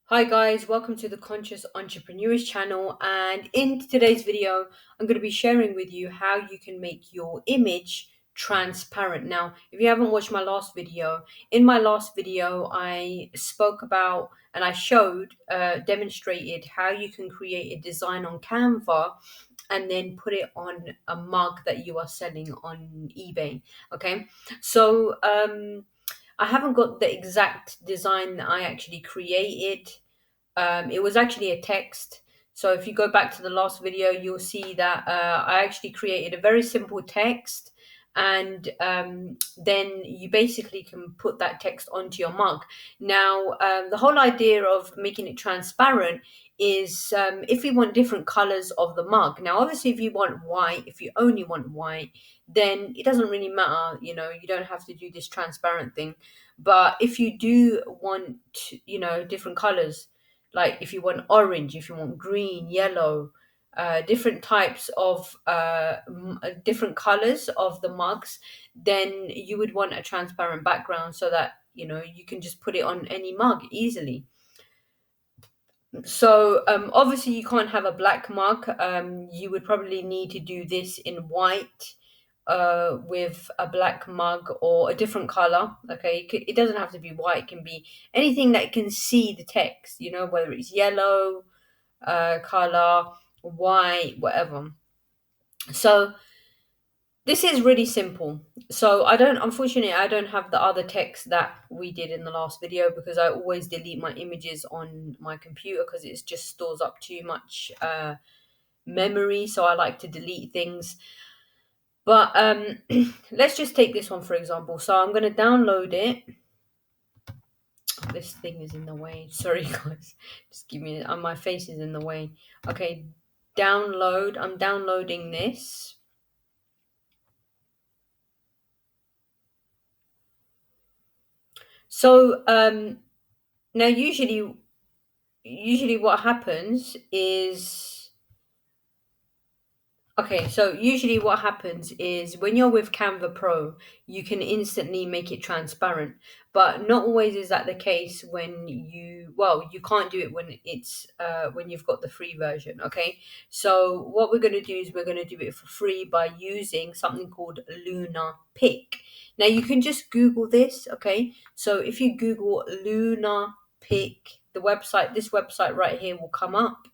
Hi guys, welcome to the Conscious Entrepreneurs channel, and in today's video I'm going to be sharing with you how you can make your image transparent. Now, if you haven't watched my last video, in my last video I spoke about and I showed demonstrated how you can create a design on Canva and then put it on a mug that you are selling on eBay. Okay, so I haven't got the exact design that I actually created. It was actually a text. So if you go back to the last video, you'll see that I actually created a very simple text, and then you basically can put that text onto your mug. Now, the whole idea of making it transparent is if you want different colors of the mug. Now, obviously, if you want white, if you only want white, then it doesn't really matter. You don't have to do this transparent thing. But if you do want, different colors, like if you want orange, if you want green, yellow, different types of different colors of the mugs, then you would want a transparent background so that you can just put it on any mug easily. So obviously you can't have a black mug. You would probably need to do this in white with a black mug or a different color. Okay, it doesn't have to be white. It can be anything that can see the text. Whether it's yellow, color, white, whatever. So this is really simple. So unfortunately, I don't have the other text that we did in the last video because I always delete my images on my computer because it just stores up too much memory. So I like to delete things. But let's just take this one for example. So I'm going to download it. This thing is in the way. Sorry, guys. Just give me. My face is in the way. Okay, download. I'm downloading this. So now usually what happens is Okay, so usually what happens is when you're with Canva Pro, you can instantly make it transparent. But not always is that the case when you can't do it when you've got the free version, okay? So what we're going to do is we're going to do it for free by using something called Luna Pick. Now you can just Google this, okay? So if you Google Luna Pick, this website right here will come up.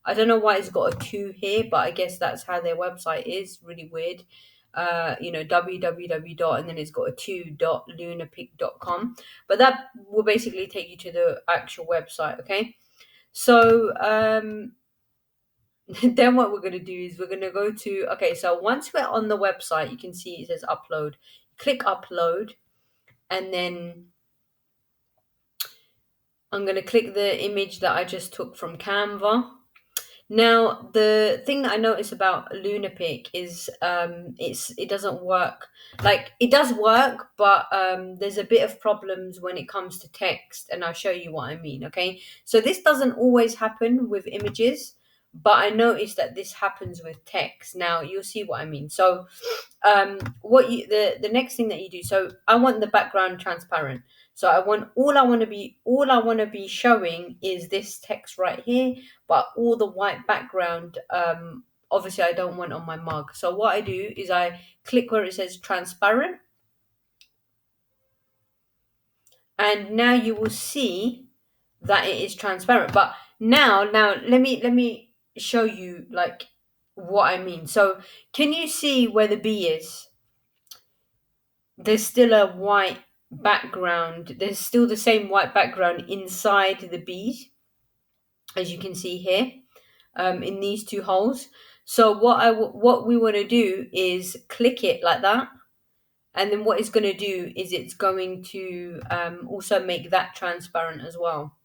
I don't know why it's got a two here, but I guess that's how their website is. Really weird. www dot and then it's got a two dot lunapic.com. But that will basically take you to the actual website, okay? So then what we're gonna do is we're gonna go to so once we're on the website, you can see it says upload. Click upload, and then I'm gonna click the image that I just took from Canva. Now, the thing that I notice about Lunapic is it doesn't work. Like it does work, but there's a bit of problems when it comes to text, and I'll show you what I mean. Okay, so this doesn't always happen with images, but I noticed that this happens with text. Now you'll see what I mean. So, the next thing that you do. So I want the background transparent. So all I want to be showing is this text right here, but all the white background, obviously I don't want on my mug. So what I do is I click where it says transparent, and now you will see that it is transparent. But now let me show you like what I mean. So can you see where the bee is? There's still a white background. There's still the same white background inside the bee, as you can see here, in these two holes. So what we want to do is click it like that, and then what it's going to do is it's going to also make that transparent as well.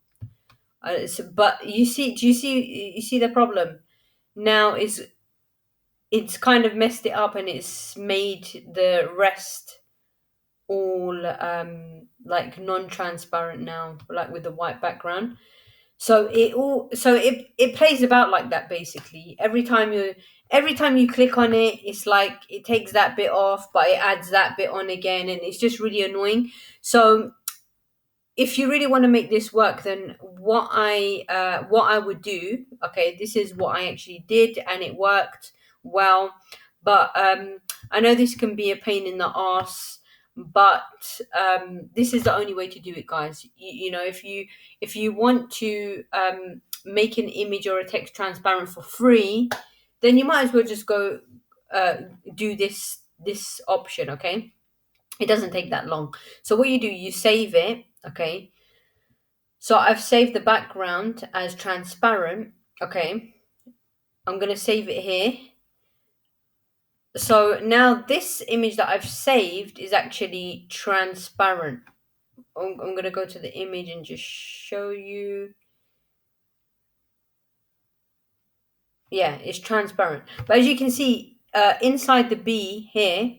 But do you see the problem? Now it's kind of messed it up, and it's made the rest all like non-transparent now, like with the white background. So it plays about like that basically. Every time you click on it, it's like it takes that bit off, but it adds that bit on again, and it's just really annoying. So if you really want to make this work, then what I would do, okay, this is what I actually did, and it worked well. But I know this can be a pain in the ass, but this is the only way to do it, guys. You know, if you want to make an image or a text transparent for free, then you might as well just go uh, do this option. Okay, it doesn't take that long. So what you do, you save it. Okay, so I've saved the background as transparent. Okay, I'm going to save it here. So now this image that I've saved is actually transparent. I'm going to go to the image and just show you. Yeah, it's transparent. But as you can see, inside the B here,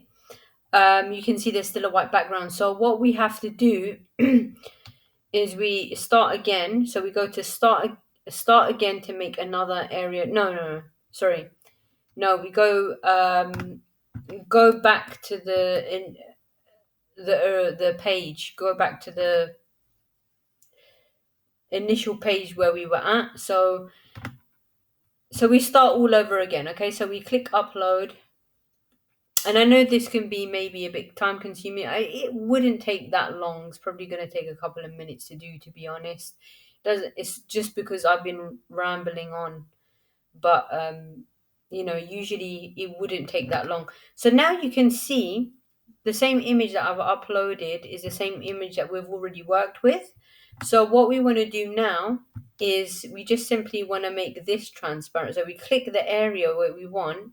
you can see there's still a white background. So what we have to do is we start again. So we go to start again to make another area. No, sorry. No, we go back to the page. Go back to the initial page where we were at. So we start all over again. Okay, so we click upload. And I know this can be maybe a bit time consuming. It wouldn't take that long. It's probably going to take a couple of minutes to do, to be honest. Doesn't It's just because I've been rambling on, but usually it wouldn't take that long. So now you can see the same image that I've uploaded is the same image that we've already worked with. So what we want to do now is we just simply want to make this transparent. So we click the area where we want.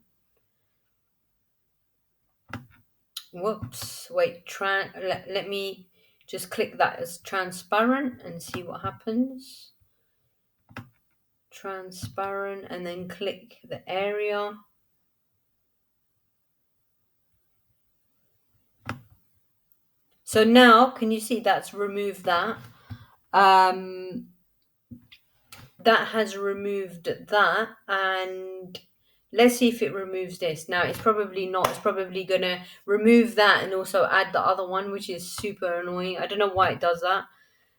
Whoops, wait, let me just click that as transparent and see what happens. Transparent, and then click the area. So now, can you see that's removed that? Um, that has removed that, and let's see if it removes this. Now, it's probably not. It's probably gonna remove that and also add the other one, which is super annoying. I don't know why it does that.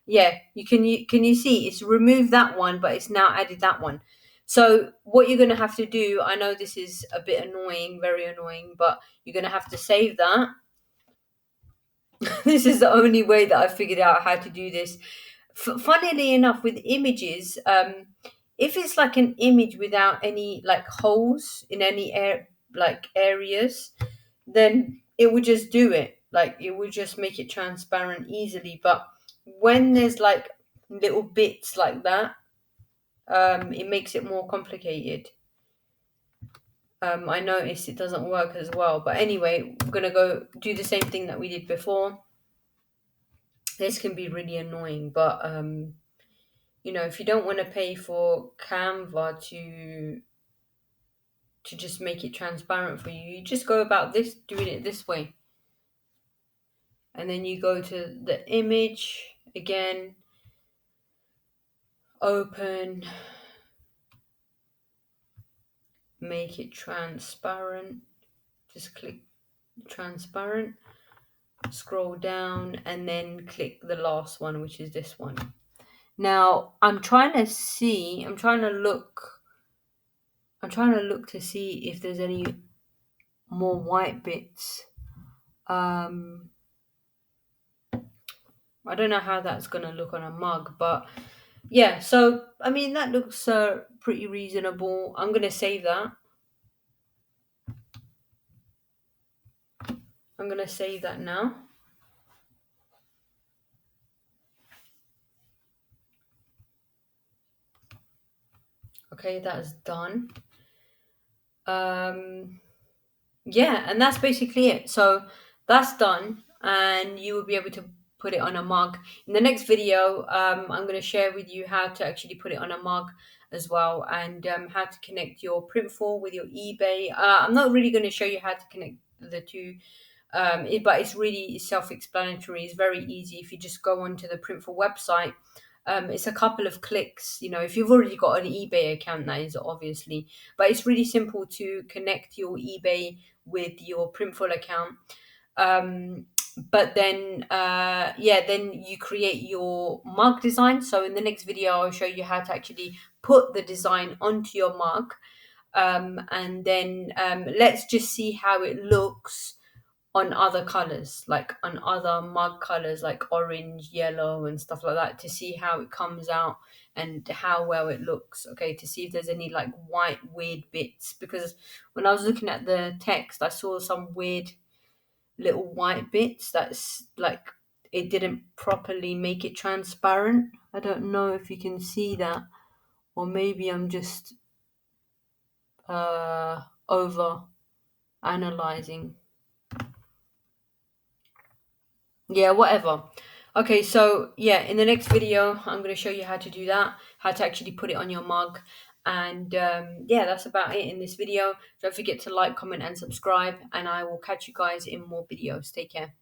Yeah, can you see it's removed that one, but it's now added that one. So what you're gonna have to do, I know this is a bit annoying, very annoying, but you're gonna have to save that. This is the only way that I figured out how to do this. Funnily enough, with images, if it's like an image without any like holes in any areas, then it would just do it. Like it would just make it transparent easily. But when there's like little bits like that, it makes it more complicated. I noticed it doesn't work as well. But anyway, we're gonna go do the same thing that we did before. This can be really annoying, but if you don't want to pay for Canva to just make it transparent for you, you just go about this doing it this way. And then you go to the image again, open, make it transparent, just click transparent, scroll down, and then click the last one, which is this one. Now I'm trying to look to see if there's any more white bits. I don't know how that's gonna look on a mug, but yeah. So I mean that looks pretty reasonable. I'm gonna save that. I'm gonna save that now. Okay, that's done. Yeah, and that's basically it. So that's done, and you will be able to put it on a mug. In the next video, I'm going to share with you how to actually put it on a mug as well, and how to connect your Printful with your eBay. I'm not really going to show you how to connect the two, but it's really self-explanatory. It's very easy if you just go onto the Printful website. It's a couple of clicks, if you've already got an eBay account, that is obviously, but it's really simple to connect your eBay with your Printful account. but then yeah, then you create your mug design. So in the next video I'll show you how to actually put the design onto your mug. And then let's just see how it looks on other colors, like on other mug colors like orange, yellow, and stuff like that, to see how it comes out and how well it looks. Okay, to see if there's any like white weird bits, because when I was looking at the text I saw some weird little white bits that's like it didn't properly make it transparent. I don't know if you can see that, or maybe I'm just over analyzing. Yeah, whatever. Okay, so yeah, in the next video I'm going to show you how to do that, how to actually put it on your mug. And yeah, that's about it in this video. Don't forget to like, comment, and subscribe, and I will catch you guys in more videos. Take care.